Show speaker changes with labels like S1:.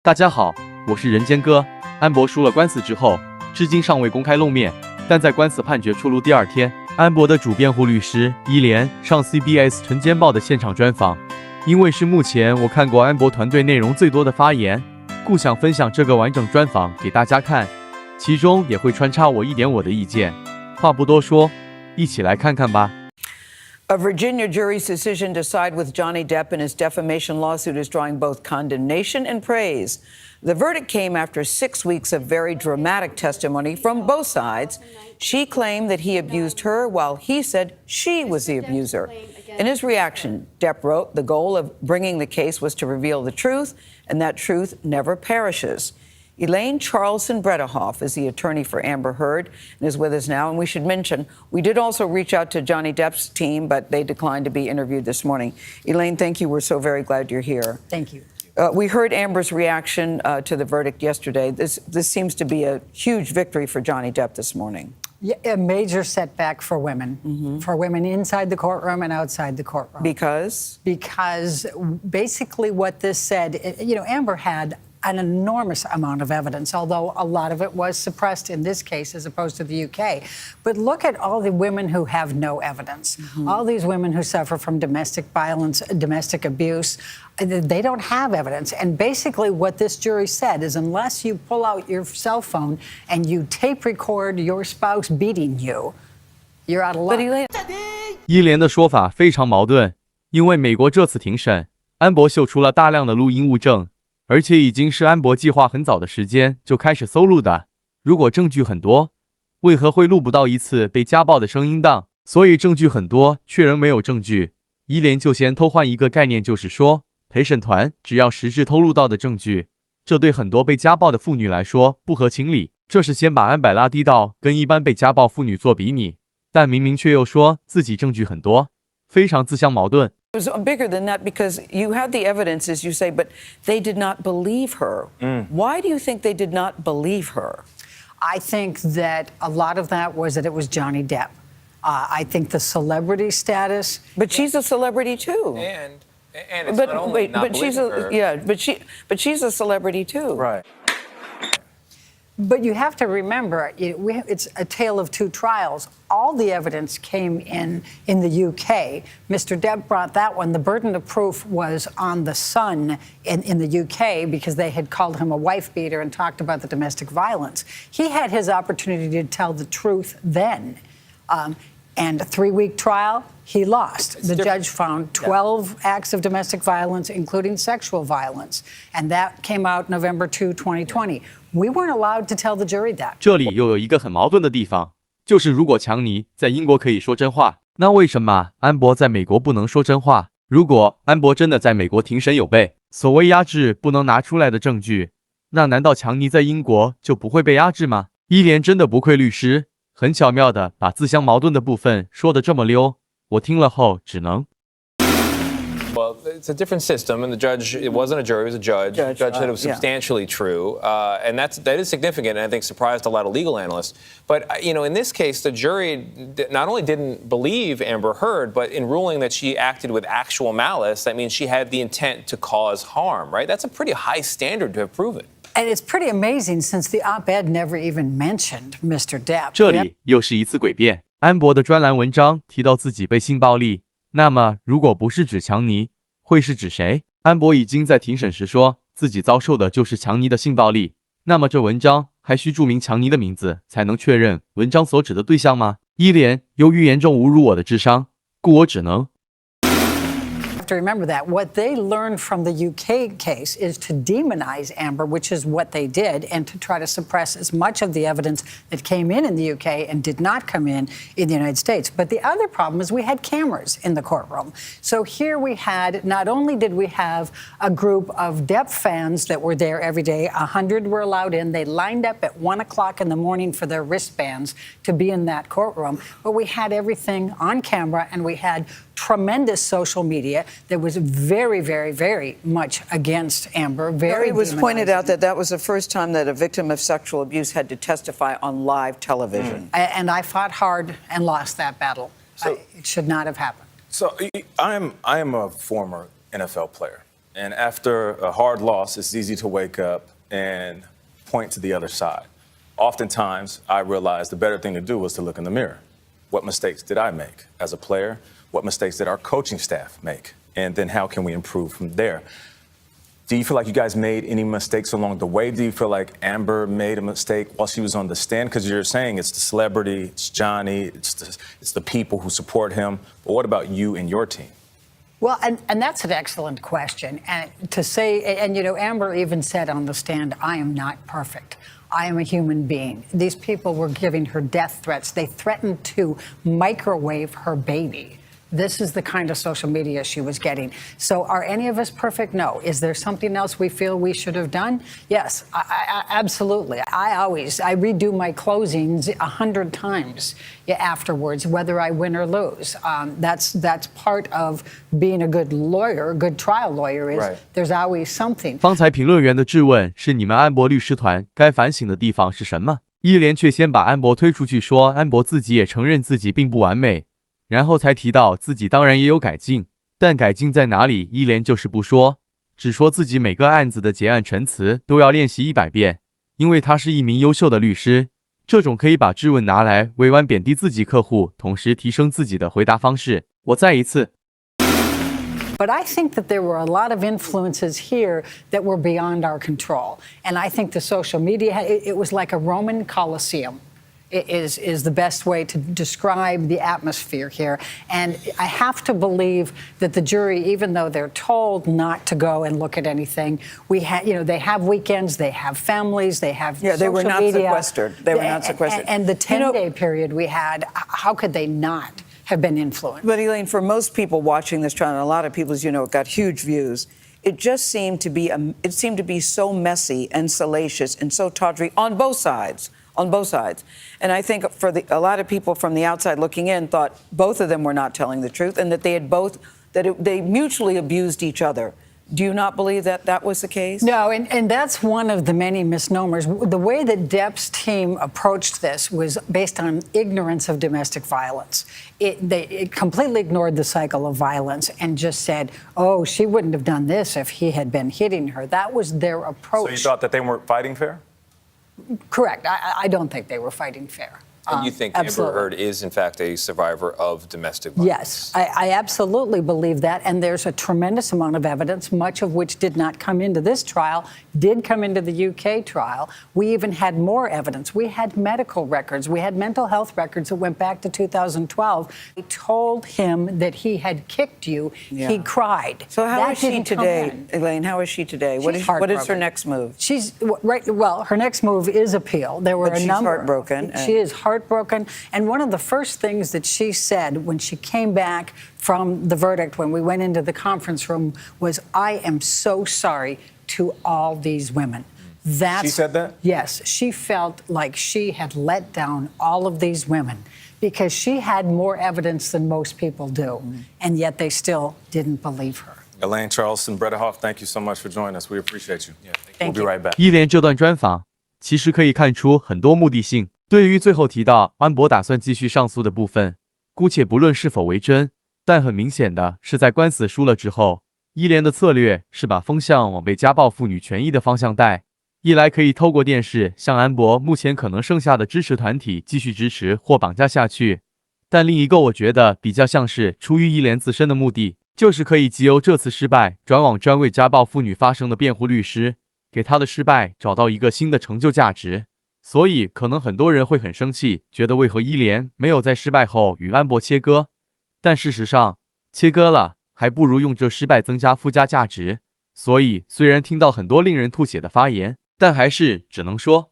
S1: 大家好，我是人间哥。安博输了官司之后，至今尚未公开露面，但在官司判决出炉第二天，安博的主辩护律师伊莲上 CBS 晨间报的现场专访。因为是目前我看过安博团队内容最多的发言，故想分享这个完整专访给大家看，其中也会穿插我一点我的意见。话不多说，一起来看看吧。
S2: A Virginia jury's decision to side with Johnny Depp in his defamation lawsuit is drawing both condemnation and praise. The verdict came after 6 weeks of very dramatic testimony from both sides. She claimed that he abused her, while he said she was the abuser. In his reaction, Depp wrote, "The goal of bringing the case was to reveal the truth, and that truth never perishes." Elaine Charlson-Bredehoff is the attorney for Amber Heard and is with us now. And we should mention, we did also reach out to Johnny Depp's team, but they declined to be interviewed this morning. Elaine, thank you. We're so very glad you're here.
S3: Thank you.
S2: We heard Amber's reaction to the verdict yesterday. This seems to be a huge victory for Johnny Depp this morning.
S3: Yeah, a major setback for women, for women inside the courtroom and outside the courtroom.
S2: Because?
S3: Because basically what this said, Amber had an enormous amount of evidence, although a lot of it was suppressed in this case as opposed to the UK. But look at all the women who have no evidence. All these women who suffer from domestic violence, domestic abuse, they don't have evidence. And basically what this jury said is unless you pull out your cell phone and you tape record your spouse beating you, you're out of luck.
S1: 伊莲的说法非常矛盾，因为美国这次庭审，安博秀出了大量的录音物证。而且已经是安博计划很早的时间就开始搜录的。如果证据很多，为何会录不到一次被家暴的声音档？所以证据很多，却仍没有证据。伊莲就先偷换一个概念，就是说，陪审团只要实质偷录到的证据，这对很多被家暴的妇女来说不合情理。这是先把安柏拉低到跟一般被家暴妇女做比拟，但明明却又说自己证据很多，非常自相矛盾。
S2: It was bigger than that because you had the evidence, as you say, but they did not believe her. Why do you think they did not believe her?
S3: I think that a lot of that was that it was Johnny Depp. I think the celebrity status.
S2: But she's a celebrity too.
S4: And it's not only not
S2: she's
S4: her.
S2: but she's a celebrity too.
S4: Right.
S3: But you have to remember, it's a tale of two trials. All the evidence came in the UK. Mr. Depp brought that one. The burden of proof was on the son in the UK because they had called him a wife beater and talked about the domestic violence. He had his opportunity to tell the truth then. And a 3-week trial, he lost. The judge found 12 acts of domestic violence, including sexual violence. And that came out November 2, 2020. We weren't allowed to tell the jury that.
S1: 这里又有一个很矛盾的地方，就是如果强尼在英国可以说真话，那为什么安博在美国不能说真话？如果安博真的在美国庭审有被所谓压制不能拿出来的证据，那难道强尼在英国就不会被压制吗？伊莲真的不愧律师，很巧妙的把自相矛盾的部分说得这么溜，我听了后只能。
S4: Well, it's a different system, and the judge, it wasn't a jury, it was a judge. The judge said it was substantially true, and that is significant, and I think surprised a lot of legal analysts. But, in this case, the jury not only didn't believe Amber Heard, but in ruling that she acted with actual malice, that means she had the intent to cause harm, right? That's a pretty high standard to have proven.
S3: And it's pretty amazing since the op-ed never even mentioned Mr. Depp.
S1: 这里又是一次诡辩。安博的专栏文章提到自己被性暴力，那么如果不是指强尼，会是指谁？安博已经在庭审时说自己遭受的就是强尼的性暴力，那么这文章还需注明强尼的名字才能确认文章所指的对象吗？伊莲由于严重侮辱我的智商，故我只能。
S3: To remember that what they learned from the UK case is to demonize Amber, which is what they did, and to try to suppress as much of the evidence that came in the UK and did not come in the United States. But the other problem is we had cameras in the courtroom. So here we had, not only did we have a group of Depp fans that were there every day, 100 were allowed in. They lined up at 1 o'clock in the morning for their wristbands to be in that courtroom. But we had everything on camera, and we had tremendous social media that was very, very, very much against Amber.
S2: It was pointed out that that was the first time that a victim of sexual abuse had to testify on live television.
S3: And I fought hard and lost that battle. It should not have happened.
S5: So I am a former NFL player. And after a hard loss, it's easy to wake up and point to the other side. Oftentimes, I realized the better thing to do was to look in the mirror. What mistakes did I make as a player? What mistakes did our coaching staff make? And then how can we improve from there? Do you feel like you guys made any mistakes along the way? Do you feel like Amber made a mistake while she was on the stand? Because you're saying it's the celebrity, it's Johnny, it's the people who support him. But what about you and your team?
S3: Well, and that's an excellent question. And to say, and you know, Amber even said on the stand, I am not perfect. I am a human being. These people were giving her death threats. They threatened to microwave her baby. This is the kind of social media she was getting. So are any of us perfect? No. Is there something else we feel we should have done? Yes, absolutely. I redo my closings 100 times afterwards, whether I win or lose. That's part of being a good lawyer, good trial lawyer is there's always something.
S1: 方才评论员的质问是你们安博律师团该反省的地方是什么？伊莲却先把安博推出去说，安博自己也承认自己并不完美。然后才提到自己当然也有改进，但改进在哪里？伊莲就是不说，只说自己每个案子的结案陈词都要练习100遍，因为他是一名优秀的律师。这种可以把质问拿来委婉贬低自己客户，同时提升自己的回答方式。我再一次。
S3: But I think that there were a lot of influences here that were beyond our control. And I think the social media, it was like a Roman Colosseum. Is the best way to describe the atmosphere here. And I have to believe that the jury, even though they're told not to go and look at anything, they have weekends, they have families, they have social media.
S2: They were not sequestered. They were not sequestered.
S3: And the 10-day period we had, how could they not have been influenced?
S2: But Elaine, for most people watching this trial, and a lot of people, as you know, it got huge views. It just seemed to be so messy and salacious and so tawdry on both sides. On both sides. And I think a lot of people from the outside looking in thought both of them were not telling the truth and that they mutually abused each other. Do you not believe that that was the case?
S3: No, and that's one of the many misnomers. The way that Depp's team approached this was based on ignorance of domestic violence. It completely ignored the cycle of violence and just said, oh, she wouldn't have done this if he had been hitting her. That was their approach.
S5: So you thought that they weren't fighting fair?
S3: Correct. I don't think they were fighting fair.
S4: And you think Amber Heard is, in fact, a survivor of domestic
S3: Yes,
S4: violence?
S3: I absolutely believe that. And there's a tremendous amount of evidence, much of which did not come into this trial, did come into the UK trial. We even had more evidence. We had medical records. We had mental health records that went back to 2012. They told him that he had kicked you. Yeah. He cried.
S2: So how is she today, Elaine? How is she today? What is her next move?
S3: She's right. Well, her next move is appeal. There were a number.
S2: Heartbroken.
S3: She is heartbroken. And one of the first things that she said when she came back from the verdict, when we went into the conference room, was, I am so sorry to all these women.
S5: She said that?
S3: Yes. She felt like she had let down all of these women because she had more evidence than most people do. And yet they still didn't believe her.
S5: Elaine Charleston, Bretta Hoff, thank you so much for joining us. We appreciate you.
S3: Thank
S5: we'll be right back.
S1: 伊莲这段专访其实可以看出很多目的性。对于最后提到安博打算继续上诉的部分，姑且不论是否为真，但很明显的是，在官司输了之后，伊莲的策略是把风向往被家暴妇女权益的方向带。一来可以透过电视向安博目前可能剩下的支持团体继续支持或绑架下去，但另一个我觉得比较像是出于伊莲自身的目的，就是可以藉由这次失败转往专为家暴妇女发声的辩护律师，给他的失败找到一个新的成就价值。所以可能很多人会很生气，觉得为何伊莲没有在失败后与安博切割，但事实上切割了还不如用这失败增加附加价值。所以虽然听到很多令人吐血的发言，但还是只能说